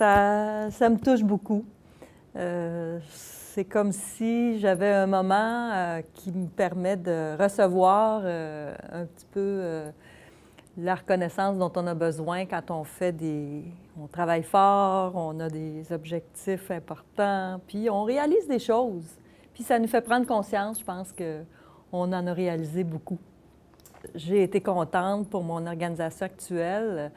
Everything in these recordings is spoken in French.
Ça me touche beaucoup. C'est comme si j'avais un moment qui me permet de recevoir un petit peu la reconnaissance dont on a besoin quand on travaille fort, on a des objectifs importants, puis on réalise des choses. Puis ça nous fait prendre conscience, je pense qu'on en a réalisé beaucoup. J'ai été contente pour mon organisation actuelle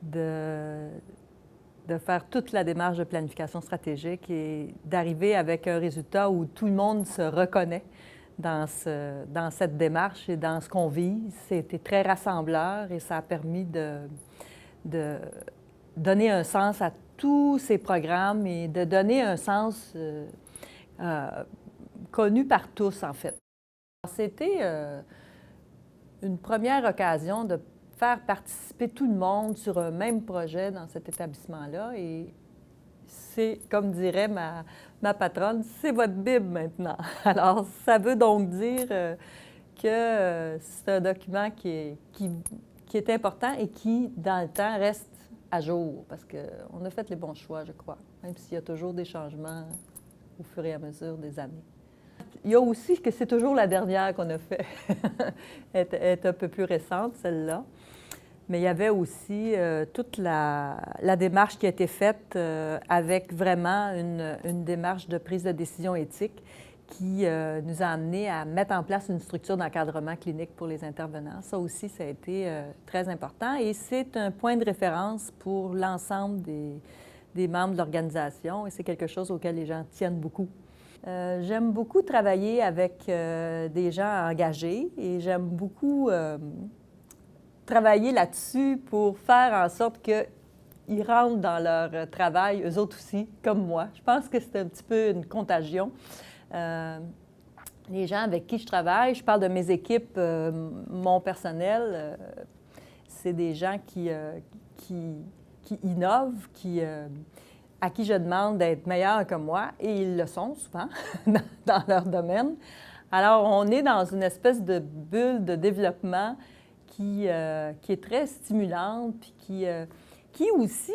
de faire toute la démarche de planification stratégique et d'arriver avec un résultat où tout le monde se reconnaît dans cette démarche et dans ce qu'on vise. C'était très rassembleur et ça a permis de donner un sens à tous ces programmes et de donner un sens connu par tous, en fait. C'était une première occasion de faire participer tout le monde sur un même projet dans cet établissement-là. Et c'est, comme dirait ma patronne, c'est votre Bible maintenant. Alors, ça veut donc dire que c'est un document qui est important et qui, dans le temps, reste à jour, parce qu'on a fait les bons choix, je crois, même s'il y a toujours des changements au fur et à mesure des années. Il y a aussi que c'est toujours la dernière qu'on a fait. Elle est un peu plus récente, celle-là. Mais il y avait aussi toute la démarche qui a été faite avec vraiment une démarche de prise de décision éthique qui nous a amené à mettre en place une structure d'encadrement clinique pour les intervenants. Ça aussi, ça a été très important et c'est un point de référence pour l'ensemble des membres de l'organisation et c'est quelque chose auquel les gens tiennent beaucoup. J'aime beaucoup travailler avec des gens engagés et j'aime beaucoup travailler là-dessus pour faire en sorte qu'ils rentrent dans leur travail, eux autres aussi, comme moi. Je pense que c'est un petit peu une contagion. Les gens avec qui je travaille, je parle de mes équipes, mon personnel, c'est des gens qui innovent, à qui je demande d'être meilleurs que moi, et ils le sont souvent dans leur domaine. Alors, on est dans une espèce de bulle de développement qui est très stimulante, puis qui aussi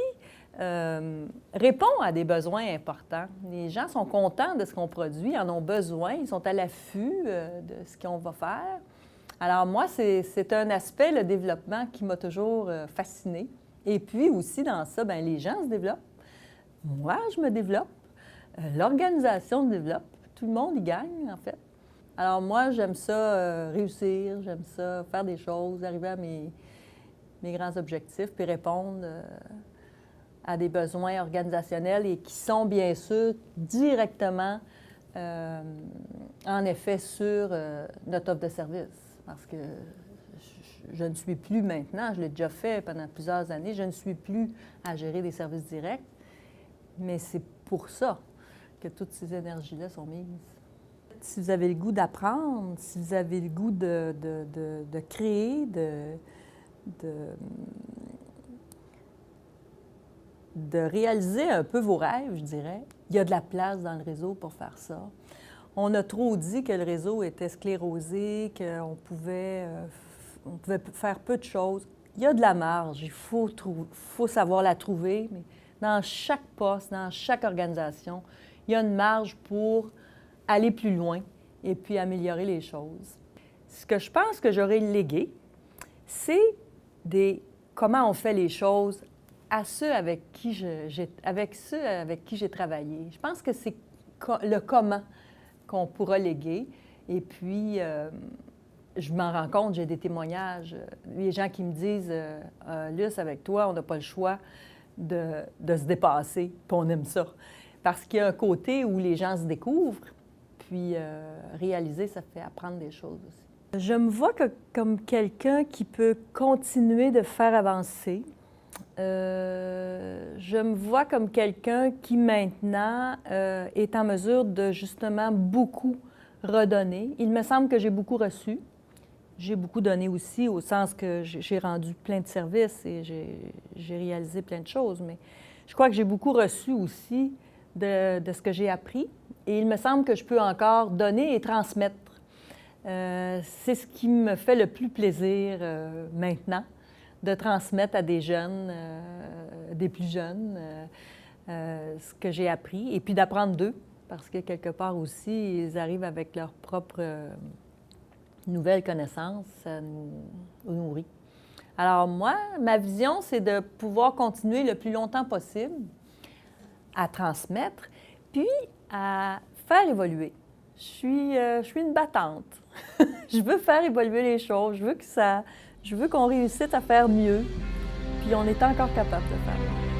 répond à des besoins importants. Les gens sont contents de ce qu'on produit, en ont besoin, ils sont à l'affût de ce qu'on va faire. Alors moi, c'est un aspect, le développement, qui m'a toujours fascinée. Et puis aussi, dans ça, bien, les gens se développent. Moi, je me développe. L'organisation se développe. Tout le monde y gagne, en fait. Alors moi, j'aime ça réussir, j'aime ça faire des choses, arriver à mes grands objectifs, puis répondre à des besoins organisationnels et qui sont bien sûr directement, en effet, sur notre offre de service. Parce que je ne suis plus maintenant, je l'ai déjà fait pendant plusieurs années, je ne suis plus à gérer des services directs, mais c'est pour ça que toutes ces énergies-là sont mises. Si vous avez le goût d'apprendre, si vous avez le goût de créer, de réaliser un peu vos rêves, je dirais, il y a de la place dans le réseau pour faire ça. On a trop dit que le réseau était sclérosé, qu'on pouvait faire peu de choses. Il y a de la marge, il faut savoir la trouver, mais dans chaque poste, dans chaque organisation, il y a une marge pour aller plus loin et puis améliorer les choses. Ce que je pense que j'aurais légué, c'est comment on fait les choses à ceux avec qui j'ai travaillé. Je pense que c'est le comment qu'on pourra léguer. Et puis, je m'en rends compte, j'ai des témoignages, les gens qui me disent Luce, avec toi, on n'a pas le choix de se dépasser, puis on aime ça. Parce qu'il y a un côté où les gens se découvrent, puis réaliser, ça fait apprendre des choses aussi. Je me vois comme quelqu'un qui peut continuer de faire avancer. Je me vois comme quelqu'un qui maintenant est en mesure de justement beaucoup redonner. Il me semble que j'ai beaucoup reçu. J'ai beaucoup donné aussi, au sens que j'ai rendu plein de services et j'ai réalisé plein de choses. Mais je crois que j'ai beaucoup reçu aussi de ce que j'ai appris. Et il me semble que je peux encore donner et transmettre. C'est ce qui me fait le plus plaisir maintenant, de transmettre à des jeunes, des plus jeunes, ce que j'ai appris, et puis d'apprendre d'eux, parce que quelque part aussi, ils arrivent avec leurs propres nouvelles connaissances, ça nous nourrit. Alors moi, ma vision, c'est de pouvoir continuer le plus longtemps possible à transmettre, puis à faire évoluer. Je suis une battante. Je veux faire évoluer les choses, je veux qu'on réussisse à faire mieux, puis on est encore capable de faire.